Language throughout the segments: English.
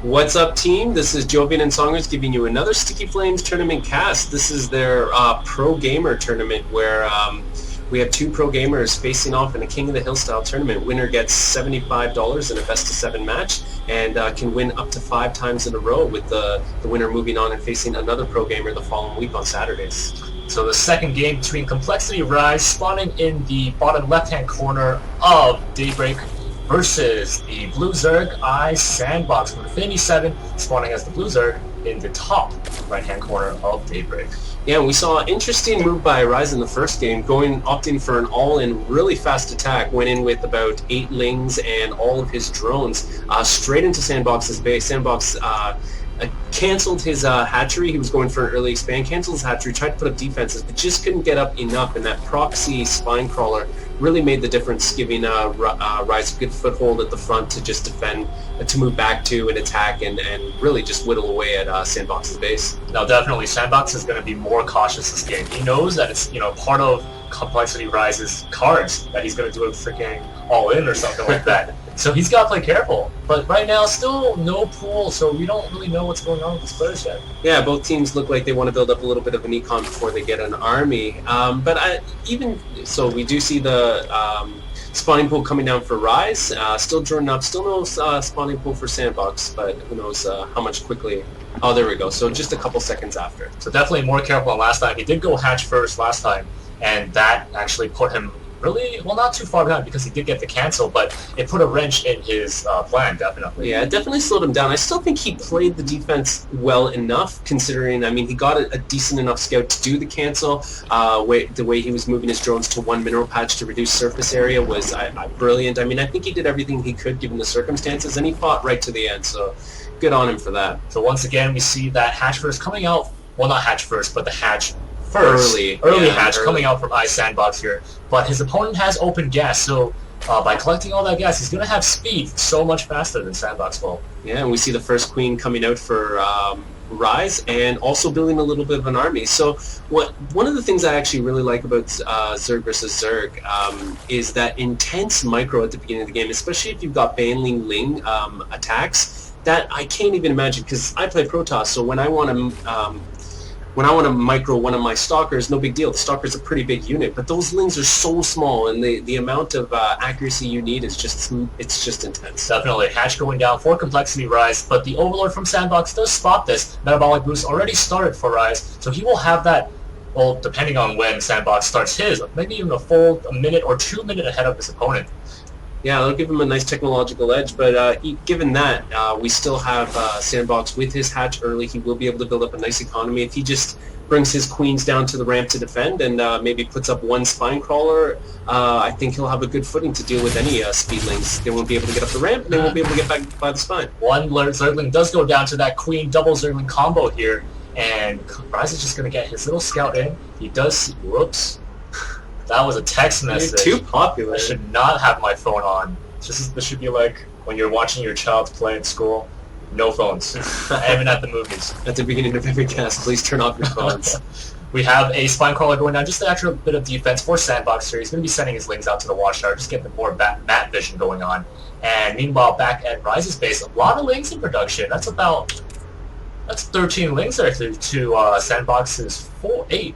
What's up, team? This is Jovian and Songers giving you another StickyFlames tournament cast. This is their Pro Gamer tournament where we have two pro gamers facing off in a King of the Hill style tournament. Winner gets $75 in a best-of-7 match and can win up to 5 times in a row, with the winner moving on and facing another pro gamer the following week on Saturdays. So the second game between coLRyze spawning in the bottom left-hand corner of Daybreak versus the Blue Zerg iSanddbox from Infinity 7 spawning as the Blue Zerg in the top right-hand corner of Daybreak. Yeah, we saw an interesting move by Ryze in the first game, opting for an all-in really fast attack. Went in with about 8 lings and all of his drones straight into SanddBox's base. SanddBox canceled his hatchery. He was going for an early expand, canceled his hatchery, tried to put up defenses, but just couldn't get up enough, and that proxy spine crawler really made the difference, giving Ryze a good foothold at the front to just defend, to move back to and attack, and really just whittle away at SanddBox's base. Now definitely SanddBox is going to be more cautious this game. He knows that it's part of coLRyze's cards that he's going to do a freaking all-in or something like that. So he's got to play careful. But right now, still no pool, so we don't really know what's going on with these players yet. Yeah, both teams look like they want to build up a little bit of an econ before they get an army. Even so, we do see the spawning pool coming down for Ryze. Still joining up. Still no spawning pool for SanddBox, but who knows how much quickly. Oh, there we go. So just a couple seconds after. So definitely more careful than last time. He did go hatch first last time, and that actually put him really, well, not too far behind because he did get the cancel, but it put a wrench in his plan, definitely. Yeah, it definitely slowed him down. I still think he played the defense well enough, considering, I mean, he got a decent enough scout to do the cancel. The way he was moving his drones to 1 mineral patch to reduce surface area was brilliant. I mean, I think he did everything he could given the circumstances, and he fought right to the end, so good on him for that. So once again, we see that hatch first coming out, well, not hatch first, but the hatch first. Early hatch coming out from iSanddbox here, but his opponent has open gas, so by collecting all that gas, he's going to have speed so much faster than SanddBox will. Yeah, and we see the first queen coming out for Ryze, and also building a little bit of an army. So one of the things I actually really like about Zerg versus Zerg is that intense micro at the beginning of the game, especially if you've got Banling Ling attacks, that I can't even imagine, because I play Protoss, so when I want to micro one of my stalkers, no big deal. The stalker's a pretty big unit, but those lings are so small, and the amount of accuracy you need is just intense. Definitely. Hatch going down for coLRyze, but the Overlord from SanddBox does spot this. Metabolic boost already started for Ryze, so he will have that, well, depending on when SanddBox starts his, maybe even a minute or 2 minutes ahead of his opponent. Yeah, that'll give him a nice technological edge, but given that, we still have SanddBox with his hatch early. He will be able to build up a nice economy. If he just brings his queens down to the ramp to defend and maybe puts up 1 spine crawler, I think he'll have a good footing to deal with any speedlings. They won't be able to get up the ramp, and they won't be able to get back by the spine. One Zergling does go down to that queen double Zergling combo here, and Ryze is just going to get his little scout in. He does, whoops. That was a text message. You're too popular. I should not have my phone on. This should be like when you're watching your child play at school. No phones. Even at the movies. At the beginning of every cast, please turn off your phones. We have a spine crawler going down. Just an extra bit of defense for SanddBox here. He's going to be sending his lings out to the watchtower, just getting more map vision going on. And meanwhile, back at Ryze's base, a lot of lings in production. That's 13 lings there to SanddBox's 8.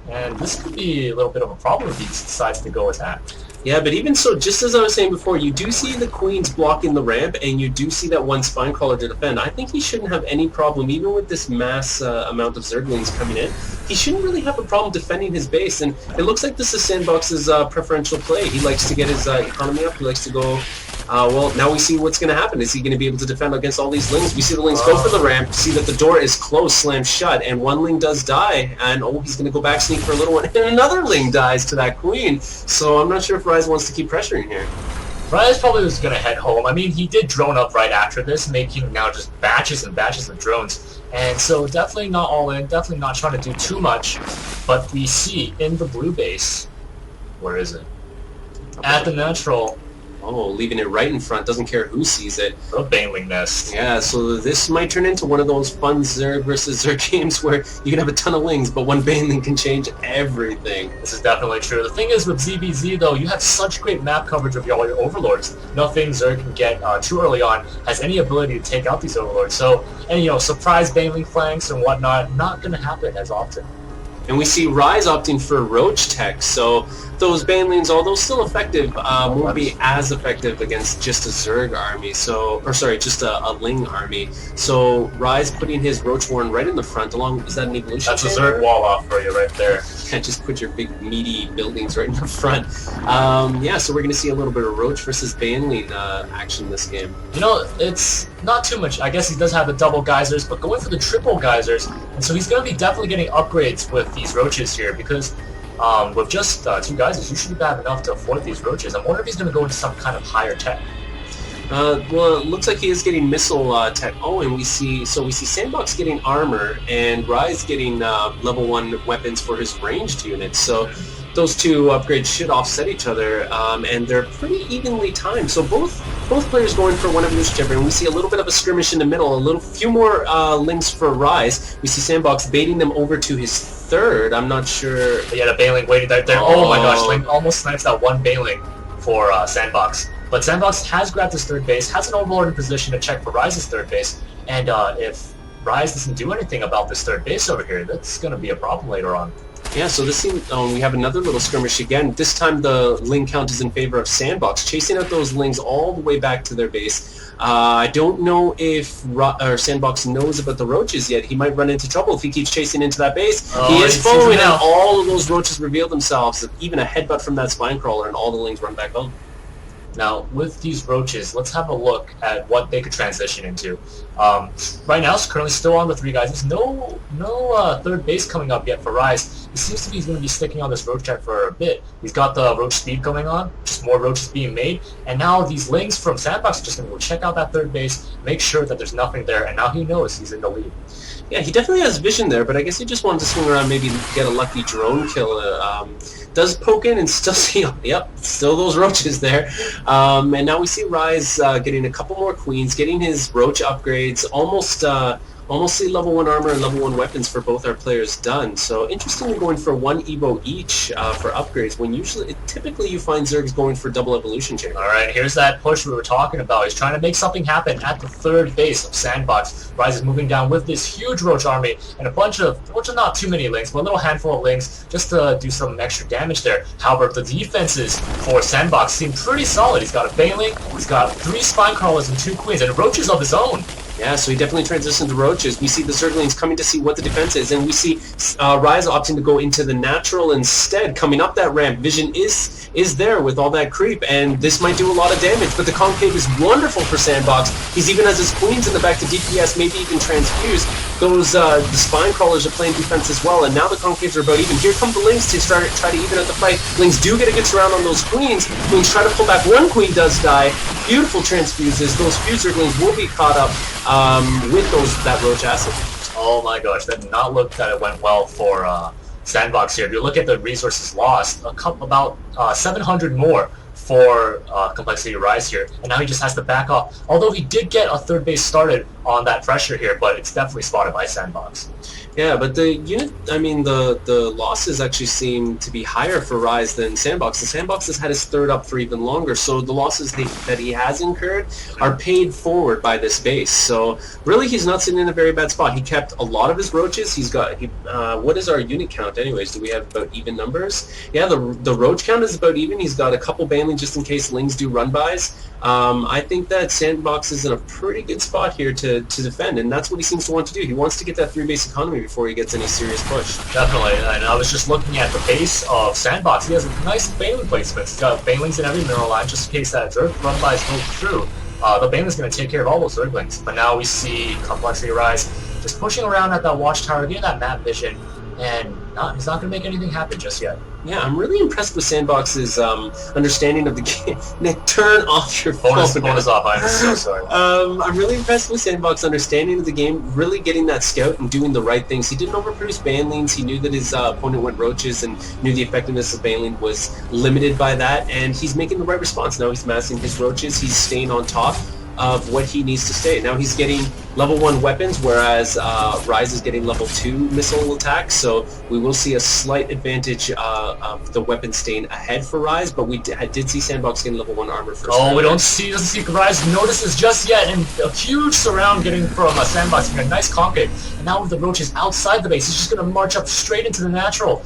And this could be a little bit of a problem if he decides to go attack. Yeah, but even so, just as I was saying before, you do see the queens blocking the ramp, and you do see that 1 spine crawler to defend. I think he shouldn't have any problem, even with this mass amount of Zerglings coming in. He shouldn't really have a problem defending his base, and it looks like this is SanddBox's preferential play. He likes to get his economy up. He likes to go... well, now we see what's going to happen. Is he going to be able to defend against all these lings? We see the lings go for the ramp, see that the door is closed, slammed shut, and 1 ling does die, and he's going to go back, sneak for a little one, and another ling dies to that queen. So I'm not sure if Ryze wants to keep pressuring here. Ryze probably was going to head home. I mean, he did drone up right after this, making now just batches and batches of drones. And so definitely not all in, definitely not trying to do too much. But we see in the blue base, where is it? At the natural, Oh, leaving it right in front, doesn't care who sees it. A Baneling nest. Yeah, so this might turn into one of those fun Zerg versus Zerg games where you can have a ton of lings, but one Baneling can change everything. This is definitely true. The thing is with ZVZ though, you have such great map coverage of all your overlords. Nothing Zerg can get too early on has any ability to take out these overlords. So, and surprise Baneling flanks and whatnot, not going to happen as often. And we see Ryze opting for Roach Tech, so those Banelings, although still effective, won't be as effective against just a Zerg army, just a Ling army. So Ryze putting his Roach Warren right in the front along, is that an evolution? That's a Zerg wall off for you right there. Can't just put your big meaty buildings right in the front. Yeah, so we're going to see a little bit of Roach versus Baneling action this game. It's not too much. I guess he does have the double geysers, but going for the triple geysers, and so he's going to be definitely getting upgrades with these Roaches here, because with just 2 geysers, you shouldn't have enough to afford these Roaches. I'm wondering if he's going to go into some kind of higher tech. Well, it looks like he is getting missile tech. Oh, and we see SanddBox getting armor, and Ryze getting level 1 weapons for his ranged units. So those 2 upgrades should offset each other, and they're pretty evenly timed. So both players going for one of whichever, and we see a little bit of a skirmish in the middle, few more links for Ryze. We see SanddBox baiting them over to his 3rd. I'm not sure. Yeah, the Baneling waiting there. Oh my gosh, Link almost snipes that one Baneling for SanddBox. But SanddBox has grabbed his 3rd base, has an overlord in position to check for Ryze's 3rd base, and if Ryze doesn't do anything about this 3rd base over here, that's going to be a problem later on. Yeah, so this seems, we have another little skirmish again. This time the Ling count is in favor of SanddBox, chasing out those Lings all the way back to their base. I don't know if SanddBox knows about the Roaches yet. He might run into trouble if he keeps chasing into that base. He is following, and all of those Roaches reveal themselves. Even a headbutt from that spine crawler, and all the Lings run back home. Now, with these Roaches, let's have a look at what they could transition into. Right now, it's currently still on the 3 guys. There's no 3rd base coming up yet for Ryze. It seems to be he's going to be sticking on this Roach tech for a bit. He's got the Roach speed going on, just more Roaches being made, and now these Lings from SanddBox are just going to go check out that 3rd base, make sure that there's nothing there, and now he knows he's in the lead. Yeah, he definitely has vision there, but I guess he just wanted to swing around, maybe get a lucky drone kill. Does poke in and still see, yep, still those Roaches there. And now we see Ryze getting a couple more Queens, getting his Roach upgrades, almost see level 1 armor and level 1 weapons for both our players done. So interestingly going for 1 Evo each for upgrades, when typically you find Zergs going for double evolution chamber. Alright, here's that push we were talking about. He's trying to make something happen at the 3rd base of SanddBox. Ryze is moving down with this huge Roach army and a bunch of not too many Lings, but a little handful of Lings just to do some extra damage there. However, the defenses for SanddBox seem pretty solid. He's got a Baneling, he's got 3 Spine Crawlers and 2 Queens, and Roaches of his own. Yeah, so he definitely transitioned to Roaches. We see the Zerglings coming to see what the defense is, and we see Ryze opting to go into the natural instead, coming up that ramp. Vision is there with all that creep, and this might do a lot of damage, but the Concave is wonderful for SanddBox. He's even has his Queens in the back to DPS, maybe even transfuse. Those the Spine Crawlers are playing defense as well, and now the Concaves are about even. Here come the Lings to try to even out the fight. Lings do get a good surround on those Queens. Queens try to pull back. One Queen does die. Beautiful transfuses. Those few Zerglings will be caught up with that Roach acid. Oh my gosh, that did not look that it went well for SanddBox here. If you look at the resources lost, about 700 more for Complexity Ryze here, and now he just has to back off. Although he did get a 3rd base started on that pressure here, but it's definitely spotted by SanddBox. Yeah, but the losses actually seem to be higher for Ryze than SanddBox. The SanddBox has had his 3rd up for even longer, so the losses that he has incurred are paid forward by this base. So really, he's not sitting in a very bad spot. He kept a lot of his Roaches. He's got what is our unit count anyways? Do we have about even numbers? Yeah, the Roach count is about even. He's got a couple Baneling just in case Lings do run-bys. I think that SanddBox is in a pretty good spot here to defend, and that's what he seems to want to do. He wants to get that 3-base economy before he gets any serious push. Definitely, and I was just looking at the base of SanddBox. He has a nice Baneling placement. He's got Banelings in every mineral line just in case that Zerg run-bys go through. The Baneling's going to take care of all those Zerglings. But now we see Complexity Ryze just pushing around at that watchtower, getting that map vision. and he's not going to make anything happen just yet. Yeah, I'm really impressed with SanddboX's understanding of the game. Nick, turn off your phone. Bonus off, I'm so sorry. I'm really impressed with SanddboX's understanding of the game, really getting that scout and doing the right things. He didn't overproduce banelings. He knew that his opponent went roaches and knew the effectiveness of baneling was limited by that, and he's making the right response. Now he's massing his roaches. He's staying on top of what he needs to stay. Now he's getting level 1 weapons, whereas Ryze is getting level 2 missile attacks, so we will see a slight advantage of the weapon staying ahead for Ryze, but we did see SanddboX getting level 1 armor first. Oh, we doesn't see Ryze notices just yet, and a huge surround getting from SanddboX, and a nice concave. And now with the roaches outside the base, he's just going to march up straight into the natural.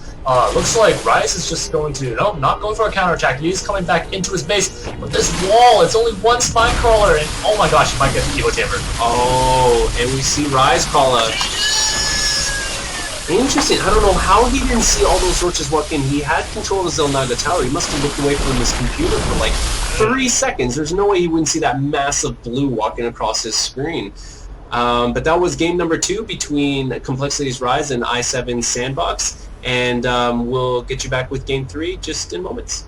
Looks like Ryze is just going to, no, not going for a counterattack. He's coming back into his base, but this wall, it's only one spine crawler, and oh my gosh, he might get the Evo Tamer. Oh, and we see Ryze call a... Interesting. I don't know how he didn't see all those roaches walk in. He had control of the Zelnaga Tower. He must have looked away from his computer for like 3 seconds. There's no way he wouldn't see that massive blue walking across his screen. But that was game number 2 between Complexity's Ryze and i7's SanddboX. And we'll get you back with game 3 just in moments.